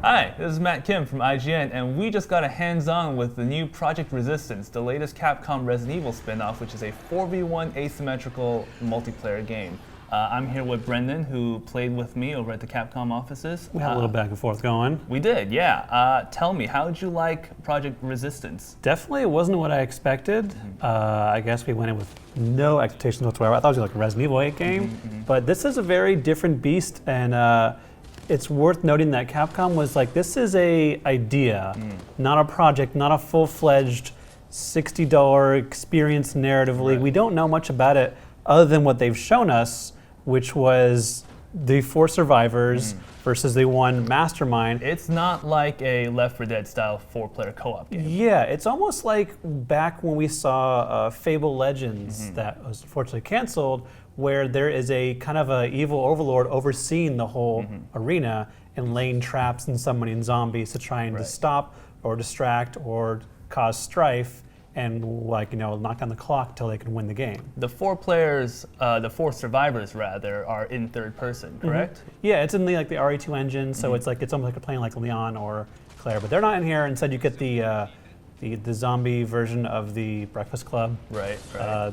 Hi, this is Matt Kim from IGN, and we just got a hands-on with the new Project Resistance, the latest Capcom Resident Evil spin-off, which is a 4v1 asymmetrical multiplayer game. I'm here with Brendan, who played with me over at the Capcom offices. We had a little back and forth going. We did, yeah. Tell me, how did you like Project Resistance? Definitely, it wasn't what I expected. I guess we went in with no expectations whatsoever. I thought it was like a Resident Evil 8 game, but this is a very different beast, and it's worth noting that Capcom was like, this is a idea, not a project, not a full-fledged $60 experience narratively. Right. We don't know much about it other than what they've shown us, which was the 4 survivors versus the 1 Mastermind. It's not like a Left 4 Dead style 4-player co-op game. Yeah, it's almost like back when we saw Fable Legends that was unfortunately canceled, where there is a kind of a evil overlord overseeing the whole arena and laying traps and summoning zombies to try and to stop or distract or cause strife and knock down the clock till they can win the game. The 4 players, the 4 survivors rather, are in third person, correct? Yeah, it's in the the RE2 engine, so it's almost like you're playing like Leon or Claire, but they're not in here. Instead, you get the zombie version of the Breakfast Club. Right.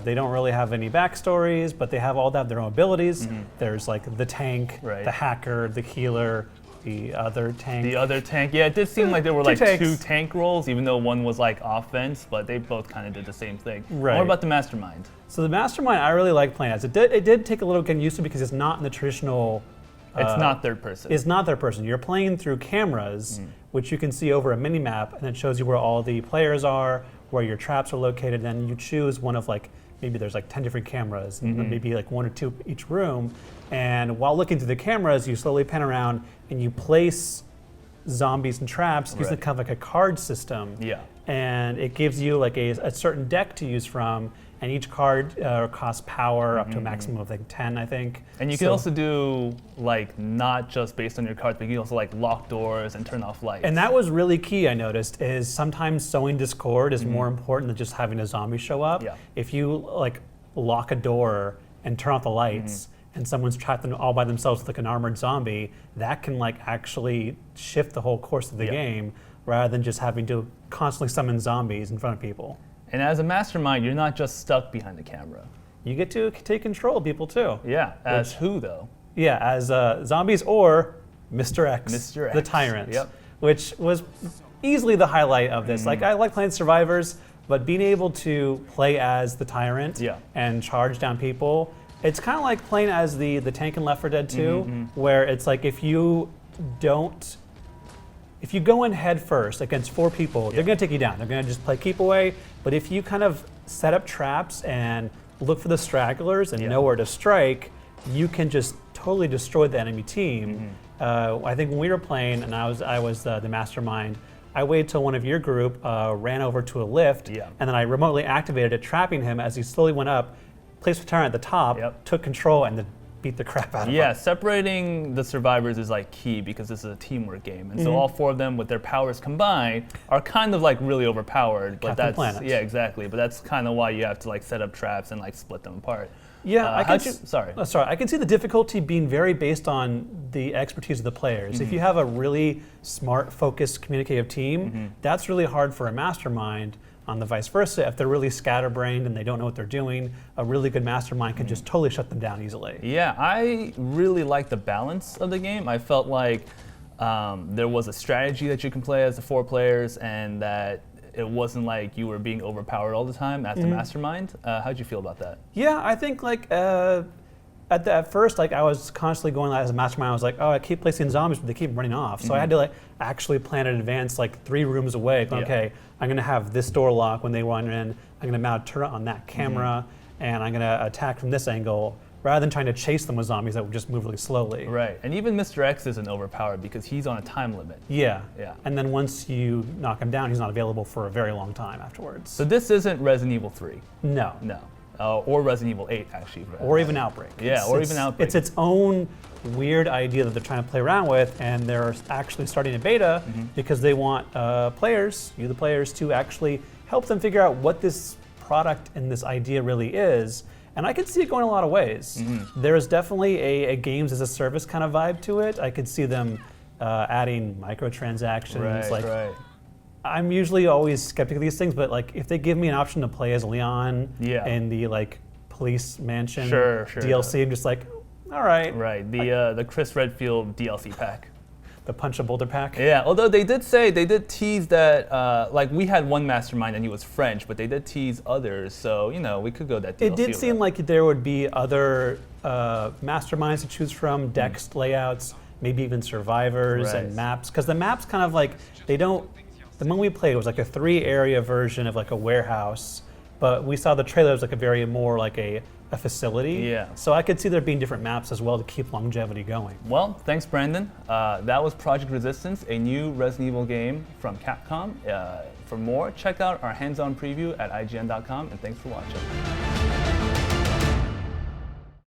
They don't really have any backstories, but they have all their own abilities. There's like the tank, the hacker, the healer, the other tank. Yeah, it did seem like there were like tanks. 2 tank roles, even though one was like offense, but they both kind of did the same thing. Right. What about the Mastermind? So the Mastermind, I really like playing as. It did take a little getting used to because it's not in the traditional. It's not third person. It's not third person. You're playing through cameras, which you can see over a mini map, and it shows you where all the players are, where your traps are located, and you choose one of maybe there's 10 different cameras, and maybe 1 or 2 each room. And while looking through the cameras, you slowly pan around and you place zombies and traps using kind of like a card system. Yeah. And it gives you a certain deck to use from, and each card costs power up to a maximum of 10, I think. And you can also do not just based on your cards, but you can also lock doors and turn off lights. And that was really key, I noticed, is sometimes sowing discord is more important than just having a zombie show up. Yeah. If you lock a door and turn off the lights, and someone's trapped them all by themselves with an armored zombie, that can actually shift the whole course of the game, rather than just having to constantly summon zombies in front of people. And as a Mastermind, you're not just stuck behind the camera. You get to take control of people too. Yeah, as who though? Yeah, as zombies or Mr. X, Mr. the X. Tyrant, Yep. which was easily the highlight of this. I like playing survivors, but being able to play as the Tyrant and charge down people, it's kind of like playing as the tank in Left 4 Dead 2, where it's if you go in head first against 4 people, they're going to take you down. They're going to just play keep away. But if you kind of set up traps and look for the stragglers and know where to strike, you can just totally destroy the enemy team. I think when we were playing, and I was the Mastermind, I waited till one of your group ran over to a lift, and then I remotely activated it, trapping him as he slowly went up, placed the Tyrant at the top, took control, and then beat the crap out of him. Yeah, separating the survivors is key because this is a teamwork game, and so all 4 of them with their powers combined are kind of really overpowered. But Captain Planet. Yeah, exactly. But that's kind of why you have to set up traps and split them apart. Yeah, sorry. I can see the difficulty being very based on the expertise of the players. If you have a really smart, focused, communicative team, that's really hard for a Mastermind. On the vice versa, if they're really scatterbrained and they don't know what they're doing, a really good Mastermind can just totally shut them down easily. Yeah, I really like the balance of the game. I felt like there was a strategy that you can play as the 4 players, and that it wasn't like you were being overpowered all the time as the Mastermind. How'd you feel about that? Yeah, I think at first, I was constantly going as a Mastermind. I was like, oh, I keep placing zombies, but they keep running off. So I had to actually plan in advance, 3 rooms away. Okay, I'm gonna have this door lock when they run in. I'm gonna mount a turret on that camera, and I'm gonna attack from this angle, rather than trying to chase them with zombies that would just move really slowly. Right, and even Mr. X isn't overpowered because he's on a time limit. Yeah. Yeah. And then once you knock him down, he's not available for a very long time afterwards. So this isn't Resident Evil 3. No. No. Or Resident Evil 8, actually. Or even Outbreak. Yeah, even Outbreak. It's its own weird idea that they're trying to play around with, and they're actually starting a beta because they want players, the players, to actually help them figure out what this product and this idea really is. And I could see it going a lot of ways. There's definitely a games as a service kind of vibe to it. I could see them adding microtransactions. Right. I'm usually always skeptical of these things, but like if they give me an option to play as Leon in the like police mansion DLC, I'm just like, all right. Right. The Chris Redfield DLC pack. The Punch a Boulder pack. Yeah. Although they did tease that like we had one Mastermind and he was French, but they did tease others, so we could go that DLC. It did seem like there would be other Masterminds to choose from, decks, layouts, maybe even survivors and maps, because the maps kind of like the one we played was like a 3-area version of like a warehouse, but we saw the trailer as like a very more like a facility. Yeah. So I could see there being different maps as well to keep longevity going. Well, thanks, Brandon. That was Project Resistance, a new Resident Evil game from Capcom. For more, check out our hands-on preview at IGN.com, and thanks for watching.